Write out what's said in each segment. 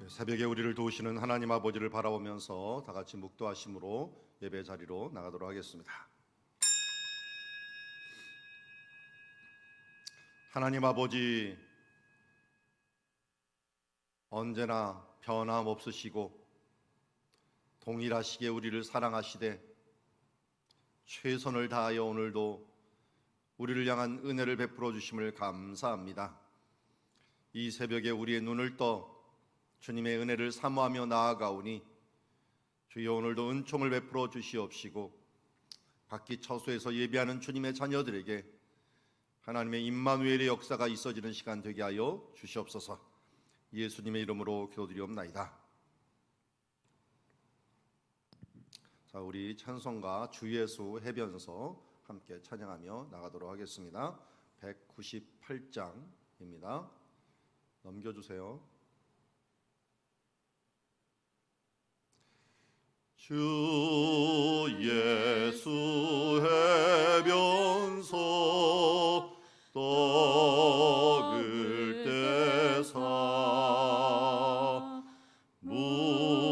새벽에 우리를 도우시는 하나님 아버지를 바라보면서 다 같이 묵도하심으로 예배 자리로 나가도록 하겠습니다. 하나님 아버지, 언제나 변함없으시고 동일하시게 우리를 사랑하시되 최선을 다하여 오늘도 우리를 향한 은혜를 베풀어 주심을 감사합니다. 이 새벽에 우리의 눈을 떠 주님의 은혜를 사모하며 나아가오니 주여 오늘도 은총을 베풀어 주시옵시고 각기 처소에서 예배하는 주님의 자녀들에게 하나님의 임마누엘의 역사가 있어지는 시간 되게 하여 주시옵소서. 예수님의 이름으로 기도드리옵나이다. 자, 우리 찬송가 주예수 해변서 함께 찬양하며 나가도록 하겠습니다. 198장입니다. 넘겨주세요. 주 예수 해변서 떡을 떼사 무리를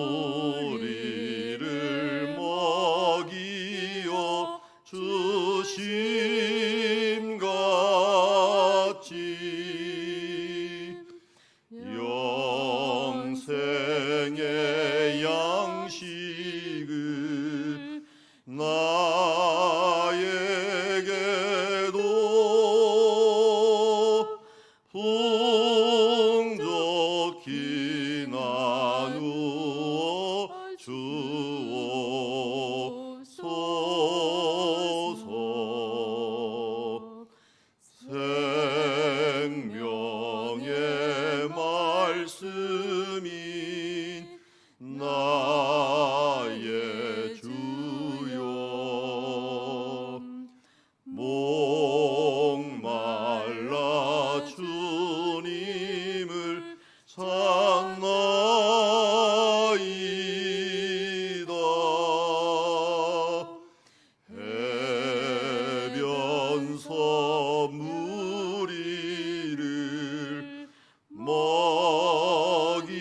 먹이어 주심같이 영생의 양식을 나에게도 풍족히 나누어 주옵소서. 생명의 말씀인 나의 주여, 목말라 주님을 찾나이다. 해변서 무리를 먹임같이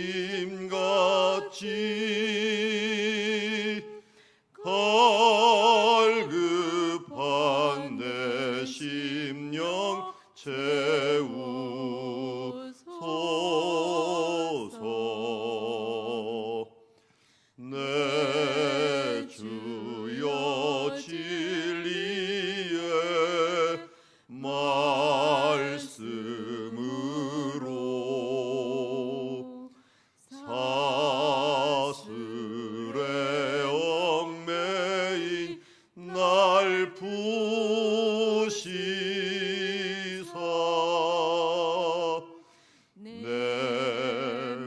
갈급한 내 심령 채우소서. 내 주여 진리의 말씀으로 사슬에 얽매인 날 부시사 내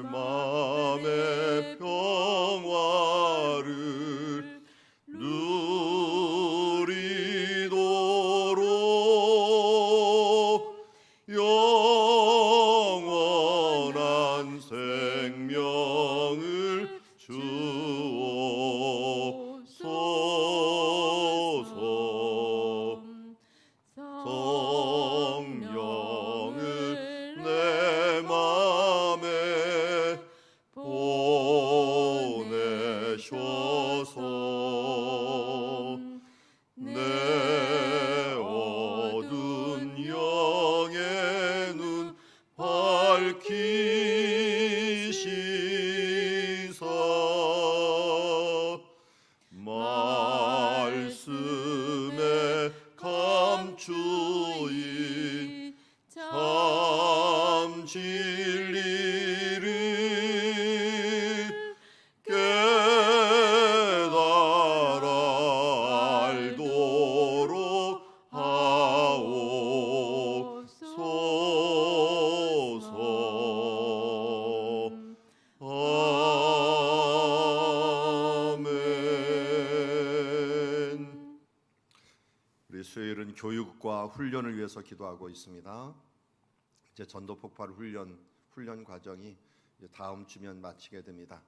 맘의 평화를 누리도록 영원한 생명을 주옵소서. 성령을 내 맘에 보내셔서 내 어두운 영의 눈 밝히시사 말씀에 감추인 참 진리를 깨달아 알도록 하옵소서. 아멘. 우리 수요일은 교육과 훈련을 위해서 기도하고 있습니다. 이제 전도 폭발 훈련 과정이 이제 다음 주면 마치게 됩니다.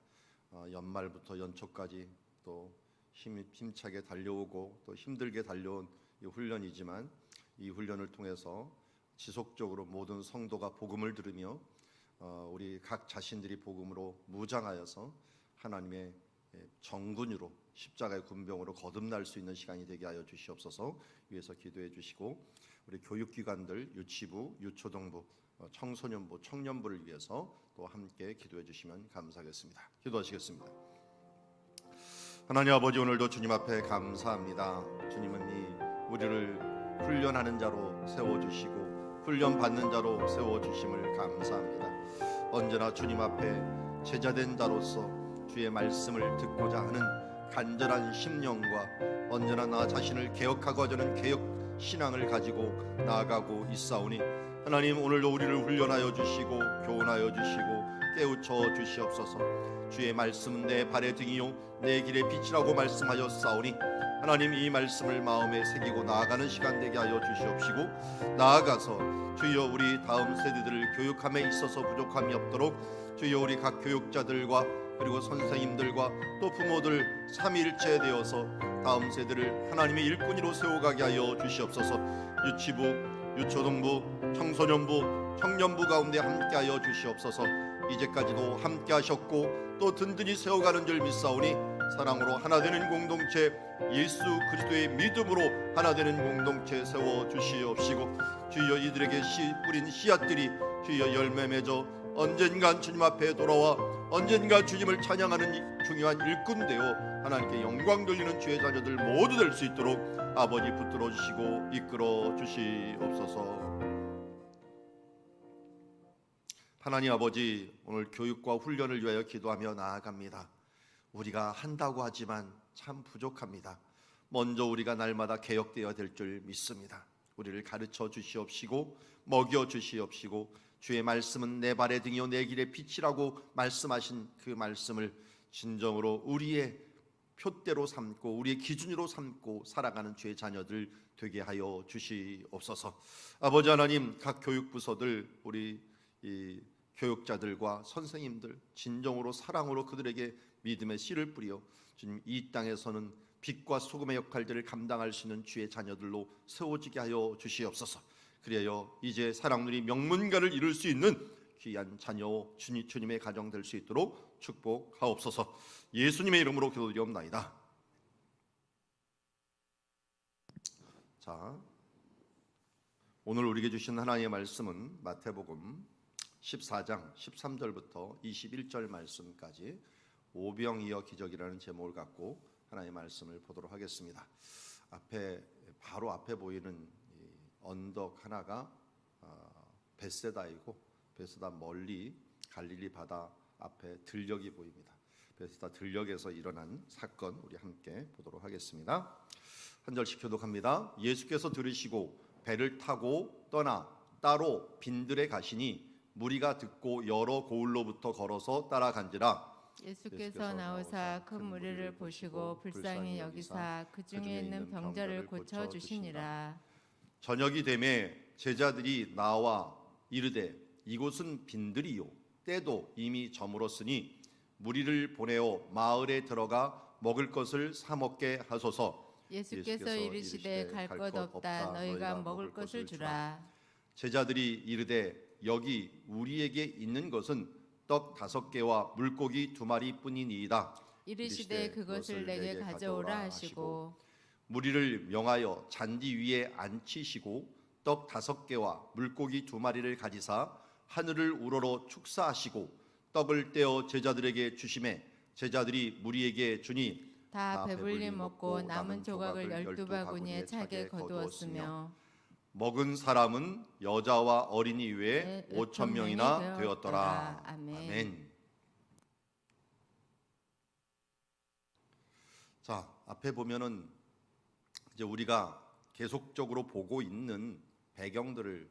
연말부터 연초까지 또 힘차게 달려오고 또 힘들게 달려온 이 훈련이지만 이 훈련을 통해서 지속적으로 모든 성도가 복음을 들으며 우리 각 자신들이 복음으로 무장하여서 하나님의 정군으로 십자가의 군병으로 거듭날 수 있는 시간이 되게 하여 주시옵소서. 위에서 기도해 주시고 우리 교육기관들 유치부, 유초등부, 청소년부, 청년부를 위해서 또 함께 기도해 주시면 감사하겠습니다. 기도하시겠습니다. 하나님 아버지, 오늘도 주님 앞에 감사합니다. 주님은 이 우리를 훈련하는 자로 세워주시고 훈련받는 자로 세워주심을 감사합니다. 언제나 주님 앞에 제자된 자로서 주의 말씀을 듣고자 하는 간절한 심령과 언제나 나 자신을 개혁하고 하자는 개혁 신앙을 가지고 나아가고 있사오니 하나님, 오늘도 우리를 훈련하여 주시고 교훈하여 주시고 깨우쳐 주시옵소서. 주의 말씀은 내 발의 등이요 내 길의 빛이라고 말씀하셨사오니 하나님, 이 말씀을 마음에 새기고 나아가는 시간 되게 하여 주시옵시고 나아가서 주여 우리 다음 세대들을 교육함에 있어서 부족함이 없도록 주여 우리 각 교육자들과 그리고 선생님들과 또 부모들 삼위일체 되어서 다음 세대를 하나님의 일꾼으로 세워가게 하여 주시옵소서. 유치부, 유초등부, 청소년부, 청년부 가운데 함께하여 주시옵소서. 이제까지도 함께하셨고 또 든든히 세워가는 줄 믿사오니 사랑으로 하나 되는 공동체, 예수 그리스도의 믿음으로 하나 되는 공동체 세워 주시옵시고 주여 이들에게 뿌린 씨앗들이 주여 열매 맺어 언젠간 주님 앞에 돌아와 언젠가 주님을 찬양하는 중요한 일꾼 되어 하나님께 영광 돌리는 주의 자녀들 모두 될 수 있도록 아버지 붙들어 주시고 이끌어 주시옵소서. 하나님 아버지, 오늘 교육과 훈련을 위하여 기도하며 나아갑니다. 우리가 한다고 하지만 참 부족합니다. 먼저 우리가 날마다 개혁되어야 될 줄 믿습니다. 우리를 가르쳐 주시옵시고 먹여 주시옵시고 주의 말씀은 내 발의 등이요 내 길의 빛이라고 말씀하신 그 말씀을 진정으로 우리의 표대로 삼고 우리의 기준으로 삼고 살아가는 주의 자녀들 되게 하여 주시옵소서. 아버지 하나님, 각 교육부서들 우리 이 교육자들과 선생님들 진정으로 사랑으로 그들에게 믿음의 씨를 뿌려 주님 이 땅에서는 빛과 소금의 역할들을 감당할 수 있는 주의 자녀들로 세워지게 하여 주시옵소서. 그리하여 이제 사랑누리 명문가를 이룰 수 있는 귀한 자녀 주님의 가정 될 수 있도록 축복하옵소서. 예수님의 이름으로 기도드리옵나이다. 자, 오늘 우리에게 주신 하나님의 말씀은 마태복음 14장 13절부터 21절 말씀까지 오병이어 기적이라는 제목을 갖고 하나님의 말씀을 보도록 하겠습니다. 바로 앞에 보이는 언덕 하나가 베세다이고 베세다 멀리 갈릴리 바다 앞에 들녘이 보입니다. 베세다 들녘에서 일어난 사건 우리 함께 보도록 하겠습니다. 한 절씩 교독합니다. 예수께서 들으시고 배를 타고 떠나 따로 빈들에 가시니 무리가 듣고 여러 고을로부터 걸어서 따라간지라. 예수께서 나오사 큰 무리를 보시고 불쌍히 여기사 그 중에 있는 병자를 고쳐 주시니라. 저녁이 되매 제자들이 나와 이르되 이곳은 빈들이요 때도 이미 저물었으니 무리를 보내어 마을에 들어가 먹을 것을 사 먹게 하소서. 예수께서 이르시되 갈 것 없다. 너희가 먹을 것을 주라. 제자들이 이르되 여기 우리에게 있는 것은 떡 5개와 물고기 2마리 뿐이니이다. 이르시되 그것을 내게 가져오라 하시고 무리를 명하여 잔디 위에 앉히시고 떡 5개와 물고기 2마리를 가지사 하늘을 우러러 축사하시고 떡을 떼어 제자들에게 주시매 제자들이 무리에게 주니 다 배불리 먹고 남은 조각을 12바구니에 차게 거두었으며 먹은 사람은 여자와 어린이 외에 5,000명이나 되었더라. 아멘. 자, 앞에 보면은 이제 우리가 계속적으로 보고 있는 배경들을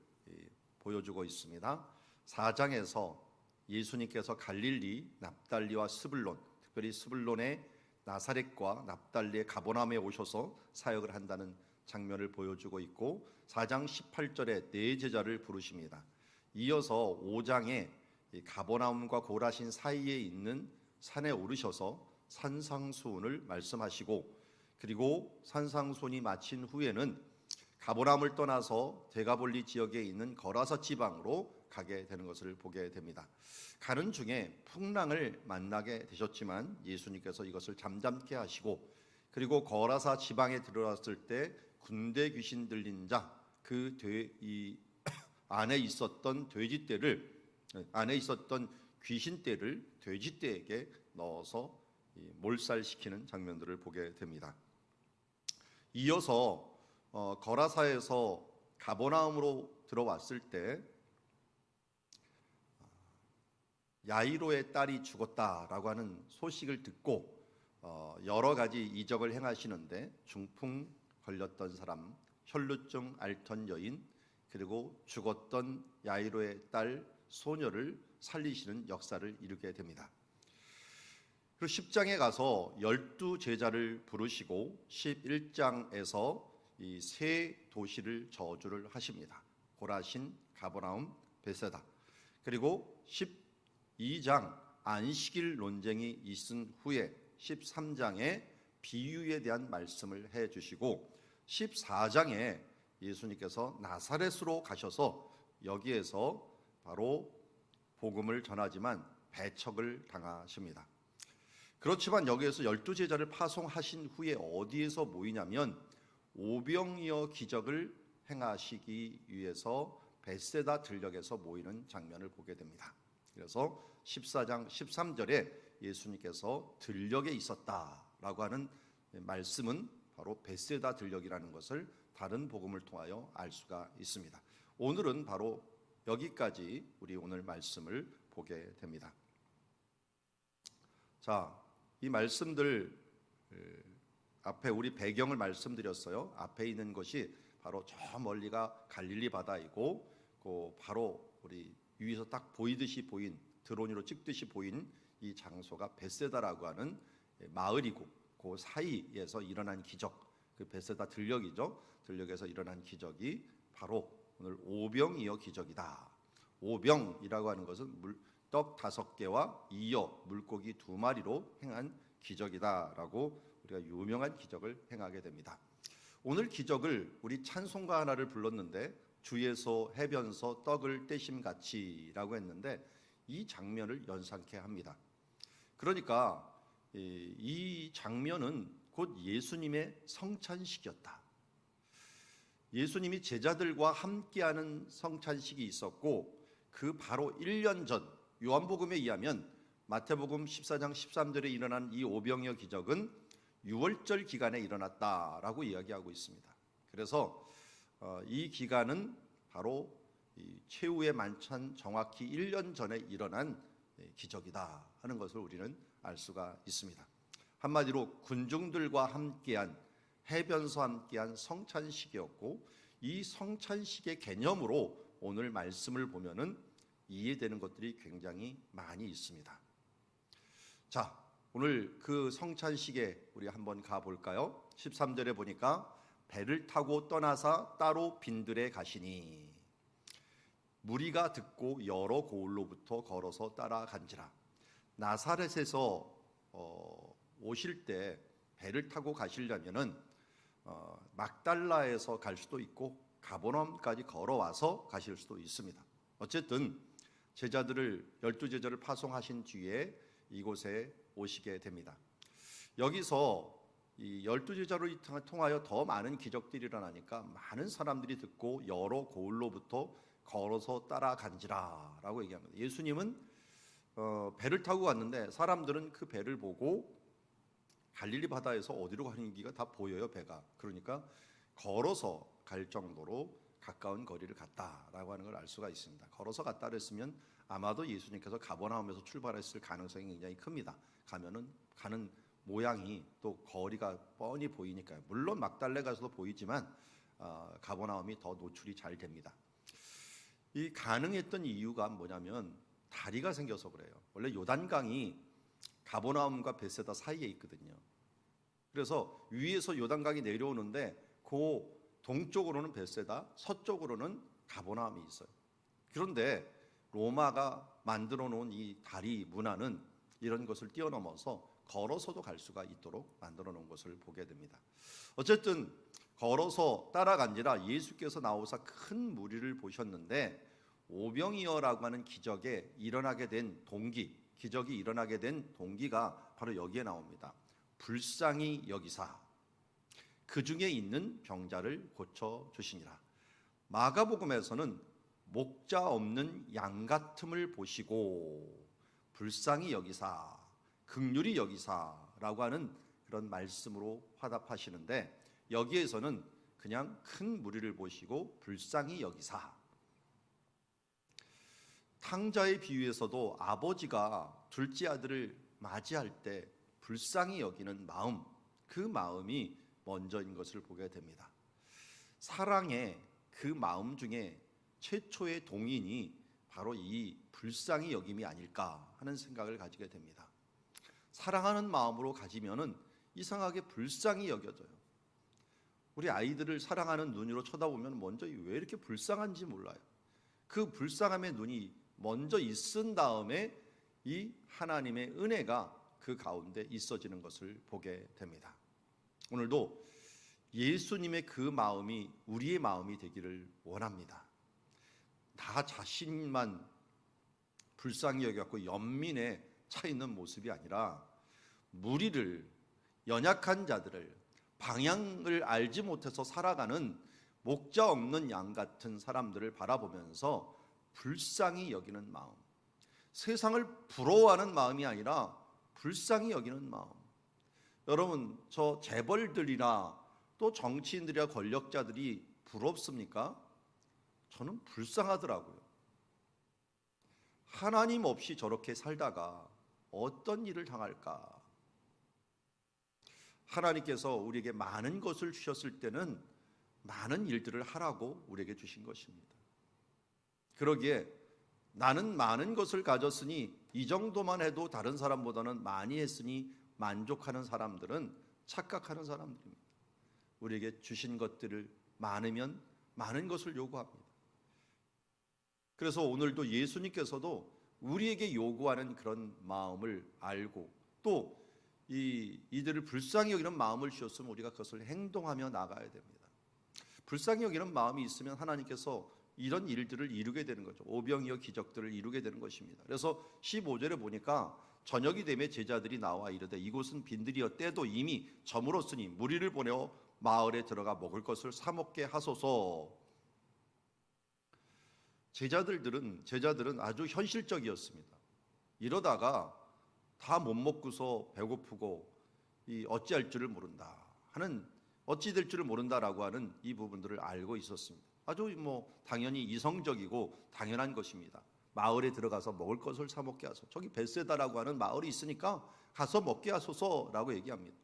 보여주고 있습니다. 4장에서 예수님께서 갈릴리, 납달리와 스불론, 특별히 스불론의 나사렛과 납달리의 가버나움에 오셔서 사역을 한다는 장면을 보여주고 있고 4장 18절에 네 제자를 부르십니다. 이어서 5장에 가버나움과 고라신 사이에 있는 산에 오르셔서 산상수훈을 말씀하시고 그리고 산상수훈이 마친 후에는 가버나움을 떠나서 데가볼리 지역에 있는 거라사 지방으로 가게 되는 것을 보게 됩니다. 가는 중에 풍랑을 만나게 되셨지만 예수님께서 이것을 잠잠케 하시고, 그리고 거라사 지방에 들어왔을 때 군대 귀신 들린 자, 이 안에 있었던 귀신떼를 돼지떼에게 넣어서 몰살시키는 장면들을 보게 됩니다. 이어서 거라사에서 가버나움으로 들어왔을 때 야이로의 딸이 죽었다라고 하는 소식을 듣고 여러 가지 이적을 행하시는데, 중풍 걸렸던 사람, 혈루증 앓던 여인, 그리고 죽었던 야이로의 딸 소녀를 살리시는 역사를 이루게 됩니다. 그리고 10장에 가서 12제자를 부르시고 11장에서 이 세 도시를 저주를 하십니다. 고라신, 가버나움, 베세다. 그리고 12장 안식일 논쟁이 있은 후에 13장에 비유에 대한 말씀을 해주시고, 14장에 예수님께서 나사렛으로 가셔서 여기에서 바로 복음을 전하지만 배척을 당하십니다. 그렇지만 여기에서 12제자를 파송하신 후에 어디에서 모이냐면 오병이어 기적을 행하시기 위해서 벳세다 들녘에서 모이는 장면을 보게 됩니다. 그래서 14장 13절에 예수님께서 들녘에 있었다라고 하는 말씀은 바로 벳세다 들녘이라는 것을 다른 복음을 통하여 알 수가 있습니다. 오늘은 바로 여기까지 우리 오늘 말씀을 보게 됩니다. 자, 이 말씀들 앞에 우리 배경을 말씀드렸어요. 앞에 있는 것이 바로 저 멀리가 갈릴리 바다이고, 바로 우리 위에서 딱 보이듯이 보인, 드론으로 찍듯이 보인 이 장소가 벳세다라고 하는 마을이고, 그 사이에서 일어난 기적, 그 벳세다 들녘이죠. 들녘에서 일어난 기적이 바로 오늘 오병이어 기적이다. 오병이라고 하는 것은 떡 5개와 이어 물고기 2마리로 행한 기적이다라고 우리가 유명한 기적을 행하게 됩니다. 오늘 기적을 우리 찬송가 하나를 불렀는데, 주에서 해변서 떡을 떼심같이라고 했는데, 이 장면을 연상케 합니다. 그러니까 이 장면은 곧 예수님의 성찬식이었다. 예수님이 제자들과 함께하는 성찬식이 있었고, 그 바로 1년 전 요한복음에 의하면 마태복음 14장 13절에 일어난 이 오병이어 기적은 6월절 기간에 일어났다라고 이야기하고 있습니다. 그래서 이 기간은 바로 이 최후의 만찬 정확히 1년 전에 일어난 기적이다 하는 것을 우리는 알 수가 있습니다. 한마디로 군중들과 함께한, 해변서 함께한 성찬식이었고, 이 성찬식의 개념으로 오늘 말씀을 보면은 이해되는 것들이 굉장히 많이 있습니다. 자, 오늘 그 성찬식에 우리 한번 가볼까요? 13절에 보니까 배를 타고 떠나사 따로 빈들에 가시니, 무리가 듣고 여러 고을로부터 걸어서 따라간지라. 나사렛에서 오실 때 배를 타고 가시려면은 막달라에서 갈 수도 있고 가버나움까지 걸어와서 가실 수도 있습니다. 어쨌든 12제자를 파송하신 뒤에 이곳에 오시게 됩니다. 여기서 이 12제자로 통하여 더 많은 기적들이 일어나니까 많은 사람들이 듣고 여러 고을로부터 걸어서 따라간지라 라고 얘기합니다. 예수님은 배를 타고 갔는데 사람들은 그 배를 보고 갈릴리 바다에서 어디로 가는 기가 다 보여요, 배가. 그러니까 걸어서 갈 정도로 가까운 거리를 갔다라고 하는 걸 알 수가 있습니다. 걸어서 갔다 그랬으면 아마도 예수님께서 가버나움에서 출발했을 가능성이 굉장히 큽니다. 가는 모양이 또 거리가 뻔히 보이니까요. 물론 막달레 가서도 보이지만 가버나움이 더 노출이 잘 됩니다. 이 가능했던 이유가 뭐냐면 다리가 생겨서 그래요. 원래 요단강이 가버나움과 벳세다 사이에 있거든요. 그래서 위에서 요단강이 내려오는데 그 동쪽으로는 벳세다, 서쪽으로는 가버나움이 있어요. 그런데 로마가 만들어 놓은 이 다리 문화는 이런 것을 뛰어넘어서 걸어서도 갈 수가 있도록 만들어 놓은 것을 보게 됩니다. 어쨌든 걸어서 따라간지라 예수께서 나오사 큰 무리를 보셨는데 오병이어라고 하는 기적이 일어나게 된 동기가 바로 여기에 나옵니다. 불쌍히 여기사 그 중에 있는 병자를 고쳐 주시니라. 마가복음에서는 목자 없는 양 같음을 보시고 불쌍히 여기사, 긍휼히 여기사라고 하는 그런 말씀으로 화답하시는데, 여기에서는 그냥 큰 무리를 보시고 불쌍히 여기사. 탕자의 비유에서도 아버지가 둘째 아들을 맞이할 때 불쌍히 여기는 마음, 그 마음이 먼저인 것을 보게 됩니다. 사랑의 그 마음 중에 최초의 동인이 바로 이 불쌍히 여김이 아닐까 하는 생각을 가지게 됩니다. 사랑하는 마음으로 가지면은 이상하게 불쌍히 여겨져요. 우리 아이들을 사랑하는 눈으로 쳐다보면 먼저 왜 이렇게 불쌍한지 몰라요. 그 불쌍함의 눈이 먼저 있은 다음에 이 하나님의 은혜가 그 가운데 있어지는 것을 보게 됩니다. 오늘도 예수님의 그 마음이 우리의 마음이 되기를 원합니다. 나 자신만 불쌍히 여겨갖고 연민에 차 있는 모습이 아니라 무리를, 연약한 자들을, 방향을 알지 못해서 살아가는 목자 없는 양 같은 사람들을 바라보면서 불쌍히 여기는 마음, 세상을 부러워하는 마음이 아니라 불쌍히 여기는 마음. 여러분, 저 재벌들이나 또 정치인들이나 권력자들이 부럽습니까? 저는 불쌍하더라고요. 하나님 없이 저렇게 살다가 어떤 일을 당할까? 하나님께서 우리에게 많은 것을 주셨을 때는 많은 일들을 하라고 우리에게 주신 것입니다. 그러기에 나는 많은 것을 가졌으니 이 정도만 해도 다른 사람보다는 많이 했으니 만족하는 사람들은 착각하는 사람들입니다. 우리에게 주신 것들을 많으면 많은 것을 요구합니다. 그래서 오늘도 예수님께서도 우리에게 요구하는 그런 마음을 알고 또 이들을 불쌍히 여기는 마음을 주셨으면 우리가 그것을 행동하며 나가야 됩니다. 불쌍히 여기는 마음이 있으면 하나님께서 이런 일들을 이루게 되는 거죠. 오병이어 기적들을 이루게 되는 것입니다. 그래서 15절에 보니까 저녁이 되매 제자들이 나와 이르되 이곳은 빈들이여 때도 이미 저물었으니 무리를 보내어 마을에 들어가 먹을 것을 사 먹게 하소서. 제자들은 아주 현실적이었습니다. 이러다가 다 못 먹고서 배고프고 어찌할 줄을 모른다 하는, 어찌 될 줄을 모른다라고 하는 이 부분들을 알고 있었습니다. 아주 당연히 이성적이고 당연한 것입니다. 마을에 들어가서 먹을 것을 사 먹게 하소서. 저기 벳세다라고 하는 마을이 있으니까 가서 먹게 하소서라고 얘기합니다.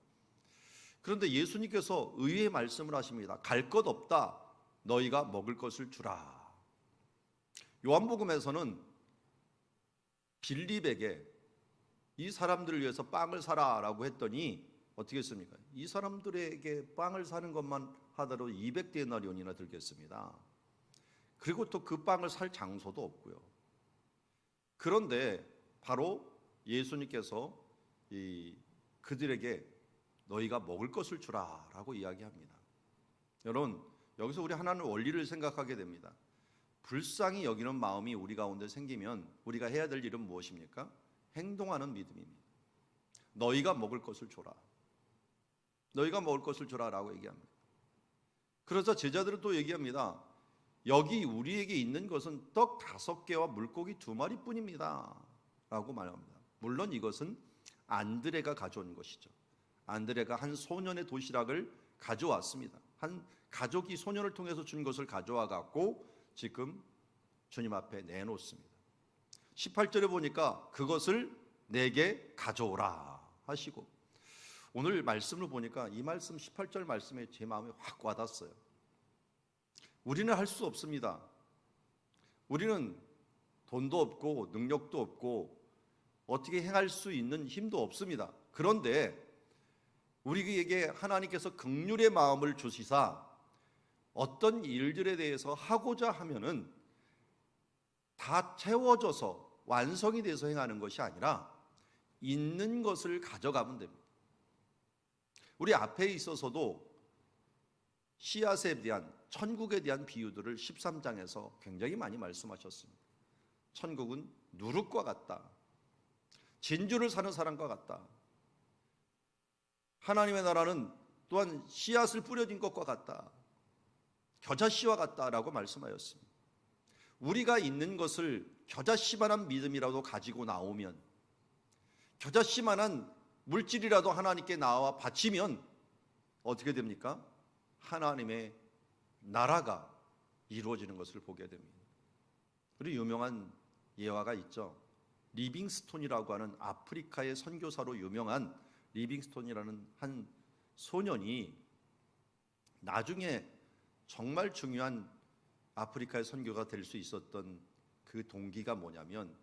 그런데 예수님께서 의외의 말씀을 하십니다. 갈 것 없다. 너희가 먹을 것을 주라. 요한복음에서는 빌립에게 이 사람들을 위해서 빵을 사라라고 했더니 어떻게 했습니까? 이 사람들에게 빵을 사는 것만 하더라도 200데나리온이나 들겠습니다. 그리고 또 그 빵을 살 장소도 없고요. 그런데 바로 예수님께서 그들에게 너희가 먹을 것을 주라라고 이야기합니다. 여러분, 여기서 우리 하나님 원리를 생각하게 됩니다. 불쌍히 여기는 마음이 우리 가운데 생기면 우리가 해야 될 일은 무엇입니까? 행동하는 믿음입니다. 너희가 먹을 것을 줘라. 너희가 먹을 것을 줘라라고 얘기합니다. 그래서 제자들은 또 얘기합니다. 여기 우리에게 있는 것은 떡 5개와 물고기 2마리뿐입니다 라고 말합니다. 물론 이것은 안드레가 가져온 것이죠. 안드레가 한 소년의 도시락을 가져왔습니다. 한 가족이 소년을 통해서 준 것을 가져와 갖고 지금 주님 앞에 내놓습니다. 18절에 보니까 그것을 내게 가져오라 하시고, 오늘 말씀을 보니까 이 말씀 18절 말씀에 제 마음에 확 와닿았어요. 우리는 할 수 없습니다. 우리는 돈도 없고 능력도 없고 어떻게 행할 수 있는 힘도 없습니다. 그런데 우리에게 하나님께서 긍휼의 마음을 주시사 어떤 일들에 대해서 하고자 하면은 다 채워져서 완성이 돼서 행하는 것이 아니라 있는 것을 가져가면 됩니다. 우리 앞에 있어서도 씨앗에 대한, 천국에 대한 비유들을 13장에서 굉장히 많이 말씀하셨습니다. 천국은 누룩과 같다. 진주를 사는 사람과 같다. 하나님의 나라는 또한 씨앗을 뿌려진 것과 같다. 겨자씨와 같다라고 말씀하였습니다. 우리가 있는 것을 겨자씨만한 믿음이라도 가지고 나오면, 겨자씨만한 물질이라도 하나님께 나와 바치면 어떻게 됩니까? 하나님의 나라가 이루어지는 것을 보게 됩니다. 우리 유명한 예화가 있죠. 리빙스톤이라고 하는 아프리카의 선교사로 유명한 리빙스톤이라는 한 소년이 나중에 정말 중요한 아프리카의 선교가 될 수 있었던 그 동기가 뭐냐면,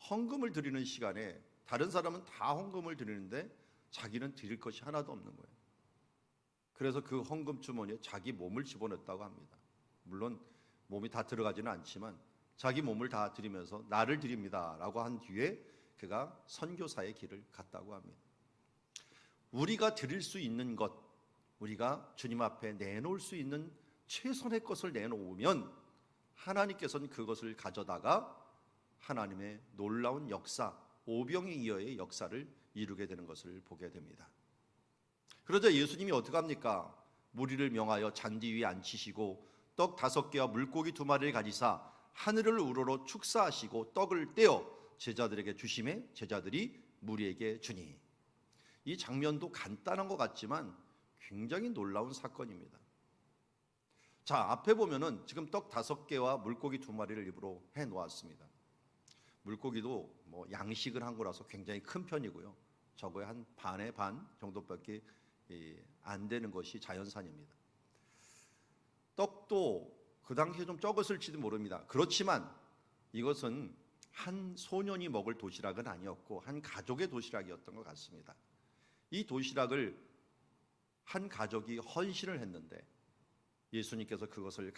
헌금을 드리는 시간에 다른 사람은 다 헌금을 드리는데 자기는 드릴 것이 하나도 없는 거예요. 그래서 그 헌금 주머니에 자기 몸을 집어넣었다고 합니다. 물론 몸이 다 들어가지는 않지만 자기 몸을 다 드리면서 나를 드립니다 라고 한 뒤에 그가 선교사의 길을 갔다고 합니다. 우리가 드릴 수 있는 것, 우리가 주님 앞에 내놓을 수 있는 최선의 것을 내놓으면 하나님께서는 그것을 가져다가 하나님의 놀라운 역사, 오병 이어의 역사를 이루게 되는 것을 보게 됩니다. 그러자 예수님이 어떻게 합니까? 무리를 명하여 잔디 위에 앉히시고 떡 5개와 물고기 2마리를 가지사 하늘을 우러러 축사하시고 떡을 떼어 제자들에게 주심에 제자들이 무리에게 주니. 이 장면도 간단한 것 같지만 굉장히 놀라운 사건입니다. 자, 앞에 보면은 지금 떡 5개와 물고기 2마리를 입으로 해 놓았습니다. 물고기도 뭐 양식을 한 거라서 굉장히 큰 편이고요. 적어야 한 반의 반 정도밖에 안 되는 것이 자연산입니다. 떡도 그 당시에 좀 적었을지도 모릅니다. 그렇지만 이것은 한 소년이 먹을 도시락은 아니었고 한 가족의 도시락이었던 것 같습니다. 이 도시락을 한 가족이 헌신을 했는데 예수님께서 그것을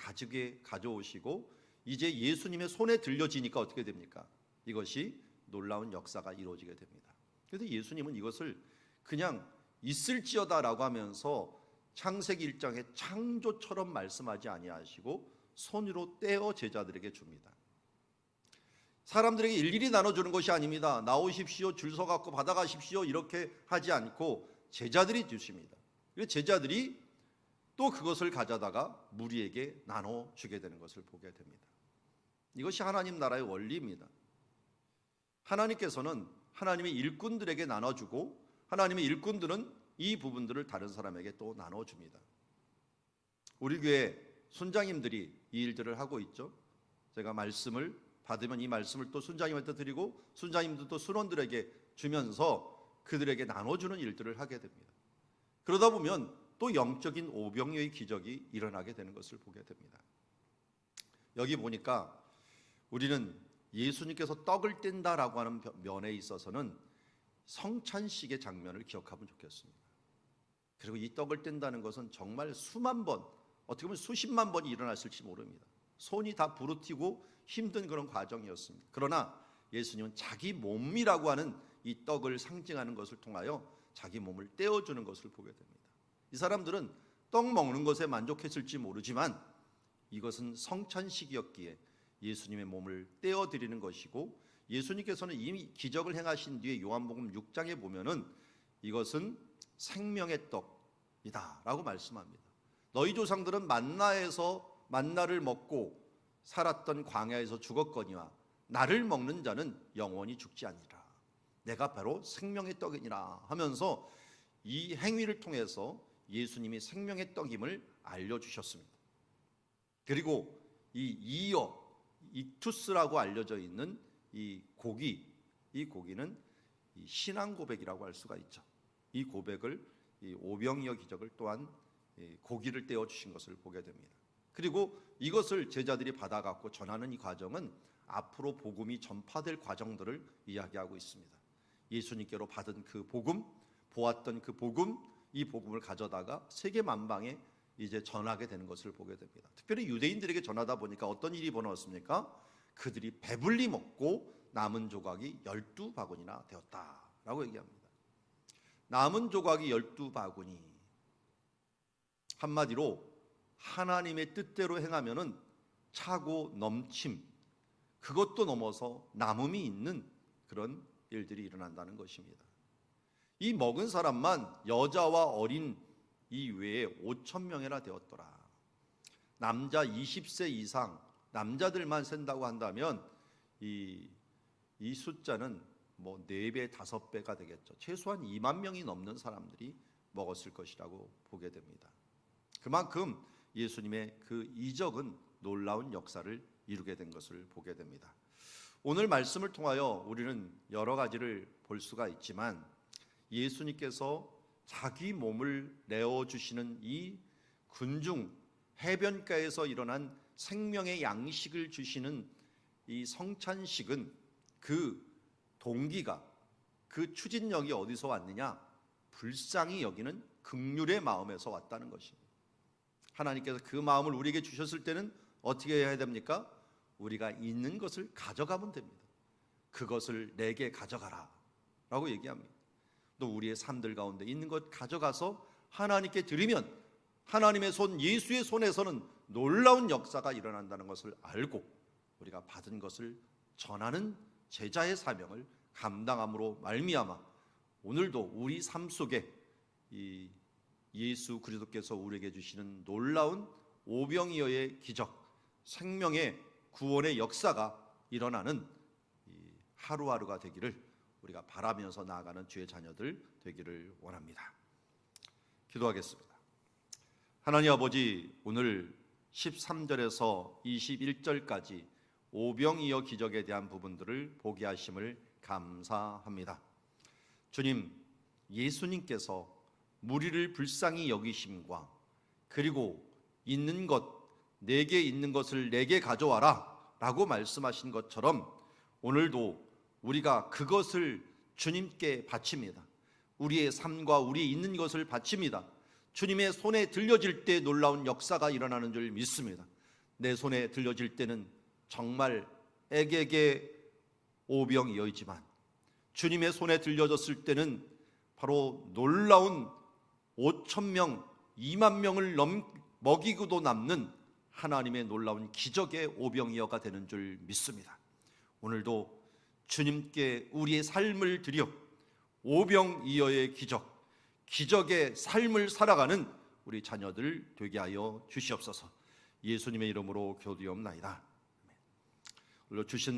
가져오시고 이제 예수님의 손에 들려지니까 어떻게 됩니까? 이것이 놀라운 역사가 이루어지게 됩니다. 그래서 예수님은 이것을 그냥 있을지어다라고 하면서 창세기 1장의 창조처럼 말씀하지 아니하시고 손으로 떼어 제자들에게 줍니다. 사람들에게 일일이 나눠주는 것이 아닙니다. 나오십시오, 줄 서 갖고 받아가십시오 이렇게 하지 않고 제자들이 주십니다. 그래서 제자들이 또 그것을 가져다가 무리에게 나눠주게 되는 것을 보게 됩니다. 이것이 하나님 나라의 원리입니다. 하나님께서는 하나님의 일꾼들에게 나눠주고 하나님의 일꾼들은 이 부분들을 다른 사람에게 또 나눠줍니다. 우리 교회 순장님들이 이 일들을 하고 있죠. 제가 말씀을 받으면 이 말씀을 또 순장님한테 드리고 순장님들도 순원들에게 주면서 그들에게 나눠주는 일들을 하게 됩니다. 그러다 보면 또 영적인 오병이어의 기적이 일어나게 되는 것을 보게 됩니다. 여기 보니까 우리는 예수님께서 떡을 뗀다라고 하는 면에 있어서는 성찬식의 장면을 기억하면 좋겠습니다. 그리고 이 떡을 뗀다는 것은 정말 수만 번, 어떻게 보면 수십만 번이 일어났을지 모릅니다. 손이 다 부르티고 힘든 그런 과정이었습니다. 그러나 예수님은 자기 몸이라고 하는 이 떡을 상징하는 것을 통하여 자기 몸을 떼어주는 것을 보게 됩니다. 이 사람들은 떡 먹는 것에 만족했을지 모르지만 이것은 성찬식이었기에 예수님의 몸을 떼어드리는 것이고, 예수님께서는 이미 기적을 행하신 뒤에 요한복음 6장에 보면은 이것은 생명의 떡이다 라고 말씀합니다. 너희 조상들은 만나를 먹고 살았던 광야에서 죽었거니와 나를 먹는 자는 영원히 죽지 아니라 내가 바로 생명의 떡이니라 하면서 이 행위를 통해서 예수님이 생명의 떡임을 알려주셨습니다. 그리고 이 이투스라고 알려져 있는 이 고기는 이 신앙 고백이라고 할 수가 있죠. 이 고백을, 이 오병이어 기적을 또한 고기를 떼어 주신 것을 보게 됩니다. 그리고 이것을 제자들이 받아갖고 전하는 이 과정은 앞으로 복음이 전파될 과정들을 이야기하고 있습니다. 예수님께로 받은 그 복음, 보았던 그 복음, 이 복음을 가져다가 세계 만방에 이제 전하게 되는 것을 보게 됩니다. 특별히 유대인들에게 전하다 보니까 어떤 일이 벌어졌습니까? 그들이 배불리 먹고 남은 조각이 12바구니나 되었다라고 얘기합니다. 남은 조각이 12바구니, 한마디로 하나님의 뜻대로 행하면은 차고 넘침, 그것도 넘어서 남음이 있는 그런 일들이 일어난다는 것입니다. 이 먹은 사람만 여자와 어린 이 외에 5,000명이나 되었더라. 남자 20세 이상 남자들만 센다고 한다면 이 숫자는 뭐 4배, 5배가 되겠죠. 최소한 2만 명이 넘는 사람들이 먹었을 것이라고 보게 됩니다. 그만큼 예수님의 그 이적은 놀라운 역사를 이루게 된 것을 보게 됩니다. 오늘 말씀을 통하여 우리는 여러 가지를 볼 수가 있지만 예수님께서 자기 몸을 내어주시는 이 군중 해변가에서 일어난 생명의 양식을 주시는 이 성찬식은 그 동기가, 그 추진력이 어디서 왔느냐? 불쌍히 여기는 긍휼의 마음에서 왔다는 것입니다. 하나님께서 그 마음을 우리에게 주셨을 때는 어떻게 해야 됩니까? 우리가 있는 것을 가져가면 됩니다. 그것을 내게 가져가라 라고 얘기합니다. 또 우리의 삶들 가운데 있는 것 가져가서 하나님께 드리면 하나님의 손, 예수의 손에서는 놀라운 역사가 일어난다는 것을 알고 우리가 받은 것을 전하는 제자의 사명을 감당함으로 말미암아 오늘도 우리 삶 속에 이 예수 그리스도께서 우리에게 주시는 놀라운 오병이어의 기적, 생명의 구원의 역사가 일어나는 하루하루가 되기를 우리가 바라면서 나아가는 주의 자녀들 되기를 원합니다. 기도하겠습니다. 하나님 아버지, 오늘 13절에서 21절까지 오병이어 기적에 대한 부분들을 보게 하심을 감사합니다. 주님, 예수님께서 무리를 불쌍히 여기심과 그리고 있는 것, 내게 있는 것을 내게 가져와라 라고 말씀하신 것처럼 오늘도 우리가 그것을 주님께 바칩니다. 우리의 삶과 우리 있는 것을 바칩니다. 주님의 손에 들려질 때 놀라운 역사가 일어나는 줄 믿습니다. 내 손에 들려질 때는 정말 애게게 오병이어이지만 주님의 손에 들려졌을 때는 바로 놀라운 5,000명, 2만 명을 먹이고도 남는 하나님의 놀라운 기적의 오병이어가 되는 줄 믿습니다. 오늘도 주님께 우리의 삶을 드려 오병이어의 기적, 기적의 삶을 살아가는 우리 자녀들 되게 하여 주시옵소서. 예수님의 이름으로 교도하옵나이다. 오늘 주신